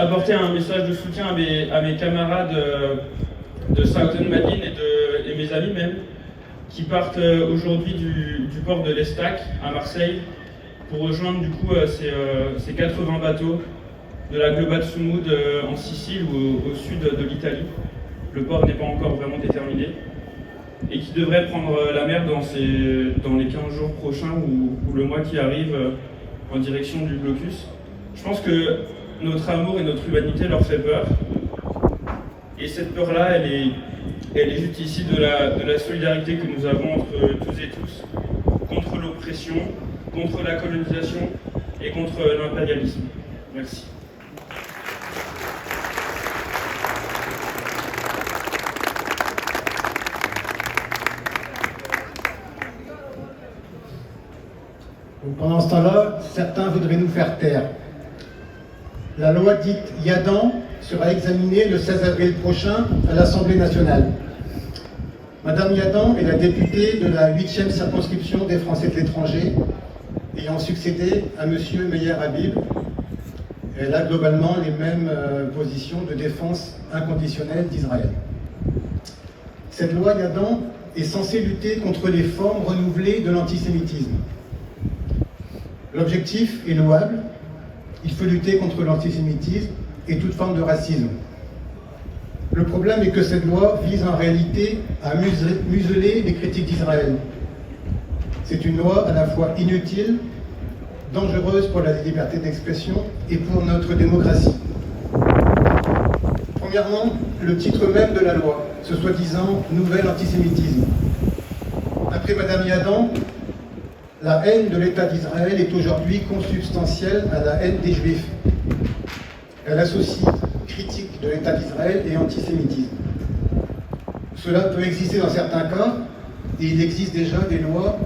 Apporter un message de soutien à mes camarades de Southern Madine et mes amis même, qui partent aujourd'hui du port de l'Estac à Marseille pour rejoindre du coup ces 80 bateaux de la Global Sumud en Sicile ou au sud de l'Italie. Le port n'est pas encore vraiment déterminé et qui devrait prendre la mer dans les 15 jours prochains ou le mois qui arrive en direction du blocus. Je pense que notre amour et notre humanité leur fait peur. Et cette peur-là, elle est juste ici de la solidarité que nous avons entre tous et tous, contre l'oppression, contre la colonisation et contre l'impérialisme. Merci. Pendant ce temps-là, certains voudraient nous faire taire. La loi dite Yadan sera examinée le 16 avril prochain à l'Assemblée nationale. Madame Yadan est la députée de la 8e circonscription des Français de l'étranger, ayant succédé à M. Meyer Habib. Elle a globalement les mêmes positions de défense inconditionnelle d'Israël. Cette loi Yadan est censée lutter contre les formes renouvelées de l'antisémitisme. L'objectif est louable. Il faut lutter contre l'antisémitisme et toute forme de racisme. Le problème est que cette loi vise en réalité à museler les critiques d'Israël. C'est une loi à la fois inutile, dangereuse pour la liberté d'expression et pour notre démocratie. Premièrement, le titre même de la loi, ce soi-disant nouvel antisémitisme. Après Madame Yadan, la haine de l'État d'Israël est aujourd'hui consubstantielle à la haine des Juifs. Elle associe critique de l'État d'Israël et antisémitisme. Cela peut exister dans certains cas, et il existe déjà des lois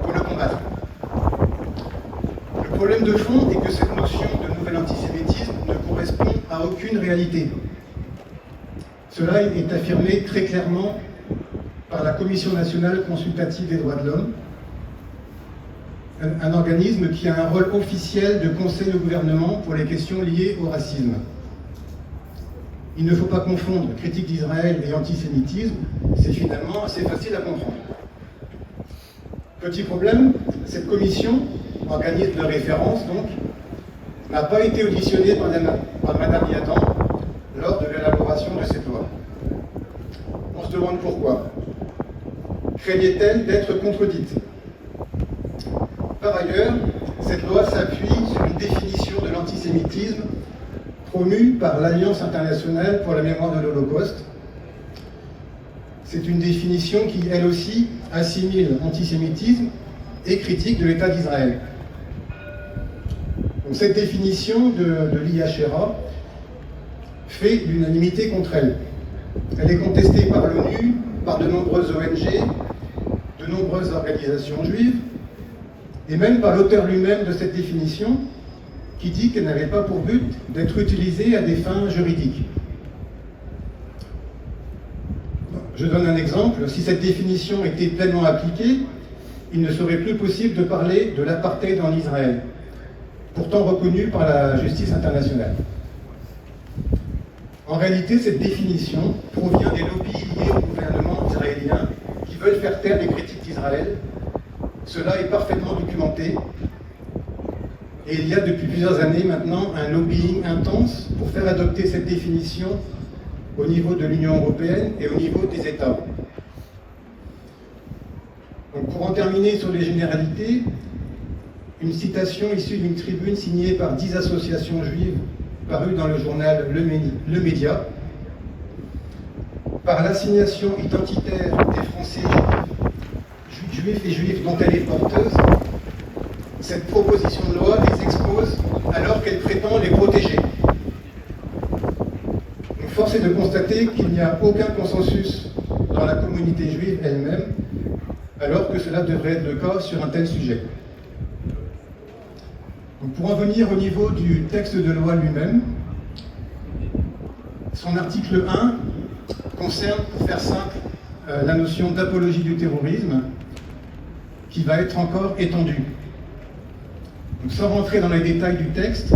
pour le combattre. Le problème de fond est que cette notion de nouvel antisémitisme ne correspond à aucune réalité. Cela est affirmé très clairement par la Commission nationale consultative des droits de l'homme, un organisme qui a un rôle officiel de conseil au gouvernement pour les questions liées au racisme. Il ne faut pas confondre critique d'Israël et antisémitisme, c'est finalement assez facile à comprendre. Petit problème, cette commission, organisme de référence donc, n'a pas été auditionnée par Madame Yadan lors de l'élaboration de cette loi. On se demande pourquoi. Craignait-elle d'être contredite ? Par ailleurs, cette loi s'appuie sur une définition de l'antisémitisme promue par l'Alliance internationale pour la mémoire de l'Holocauste. C'est une définition qui, elle aussi, assimile antisémitisme et critique de l'État d'Israël. Donc, cette définition de l'IHRA fait l'unanimité contre elle. Elle est contestée par l'ONU, par de nombreuses ONG, de nombreuses organisations juives, et même par l'auteur lui-même de cette définition, qui dit qu'elle n'avait pas pour but d'être utilisée à des fins juridiques. Je donne un exemple. Si cette définition était pleinement appliquée, il ne serait plus possible de parler de l'apartheid en Israël, pourtant reconnu par la justice internationale. En réalité, cette définition provient des lobbies liés au gouvernement israélien qui veulent faire taire les critiques d'Israël. Cela est parfaitement documenté et il y a depuis plusieurs années maintenant un lobbying intense pour faire adopter cette définition au niveau de l'Union européenne et au niveau des États. Donc pour en terminer sur les généralités, une citation issue d'une tribune signée par 10 associations juives parue dans le journal Le Média. Par l'assignation identitaire des Français juifs et juifs dont elle est porteuse, cette proposition de loi les expose alors qu'elle prétend les protéger. Donc, force est de constater qu'il n'y a aucun consensus dans la communauté juive elle-même, alors que cela devrait être le cas sur un tel sujet. Donc, pour en venir au niveau du texte de loi lui-même, son article 1 concerne, pour faire simple, la notion d'apologie du terrorisme, qui va être encore étendue. Donc, sans rentrer dans les détails du texte,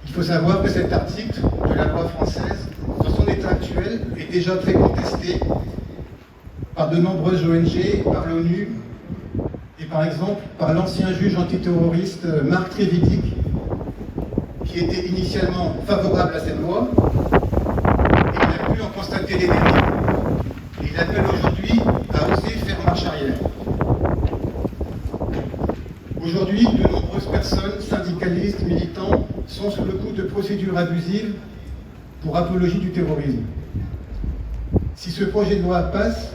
Il faut savoir que cet article de la loi française, dans son état actuel, est déjà très contesté par de nombreuses ONG, par l'ONU et par exemple par l'ancien juge antiterroriste Marc Trévidic, qui était initialement favorable à cette loi, et il a pu en constater les dérives. Et il appelle aujourd'hui à oser faire marche arrière. Aujourd'hui, de nombreuses personnes, syndicalistes, militants, sont sous le coup de procédures abusives pour apologie du terrorisme. Si ce projet de loi passe,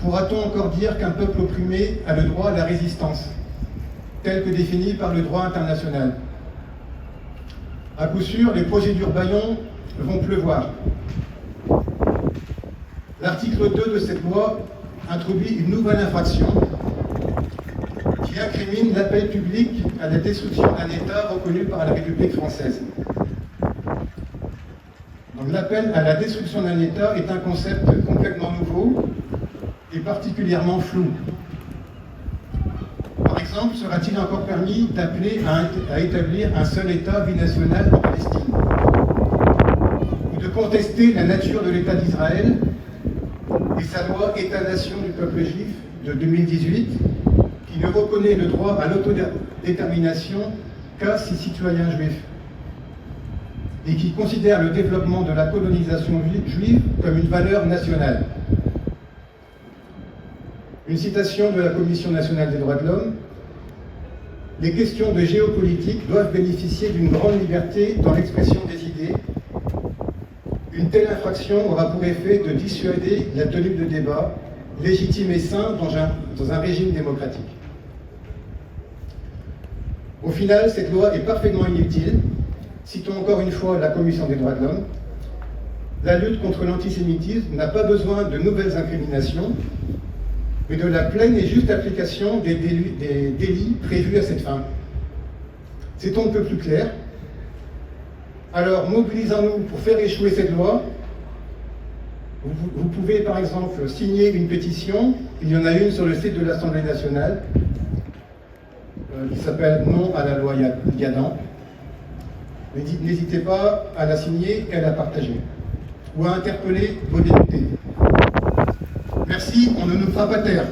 pourra-t-on encore dire qu'un peuple opprimé a le droit à la résistance, tel que défini par le droit international? À coup sûr, les procédures bâillons vont pleuvoir. L'article 2 de cette loi introduit une nouvelle infraction qui incrimine l'appel public à la destruction d'un État reconnu par la République française. Donc l'appel à la destruction d'un État est un concept complètement nouveau et particulièrement flou. Par exemple, sera-t-il encore permis d'appeler à établir un seul État binational en Palestine? Ou de contester la nature de l'État d'Israël et sa loi État-nation du peuple juif de 2018, qui ne reconnaît le droit à l'autodétermination qu'à ses citoyens juifs, et qui considère le développement de la colonisation juive comme une valeur nationale. Une citation de la Commission nationale des droits de l'homme: « Les questions de géopolitique doivent bénéficier d'une grande liberté dans l'expression des idées. Une telle infraction aura pour effet de dissuader la tenue de débats légitimes et sains dans un régime démocratique. » Au final, cette loi est parfaitement inutile. Citons encore une fois la Commission des droits de l'homme. La lutte contre l'antisémitisme n'a pas besoin de nouvelles incriminations, mais de la pleine et juste application des délits prévus à cette fin. C'est un peu plus clair. Alors, mobilisons-nous pour faire échouer cette loi. Vous pouvez, par exemple, signer une pétition. Il y en a une sur le site de l'Assemblée nationale, qui s'appelle « Non à la loi Yadan ». N'hésitez pas à la signer et à la partager, ou à interpeller vos députés. Merci, on ne nous fera pas taire.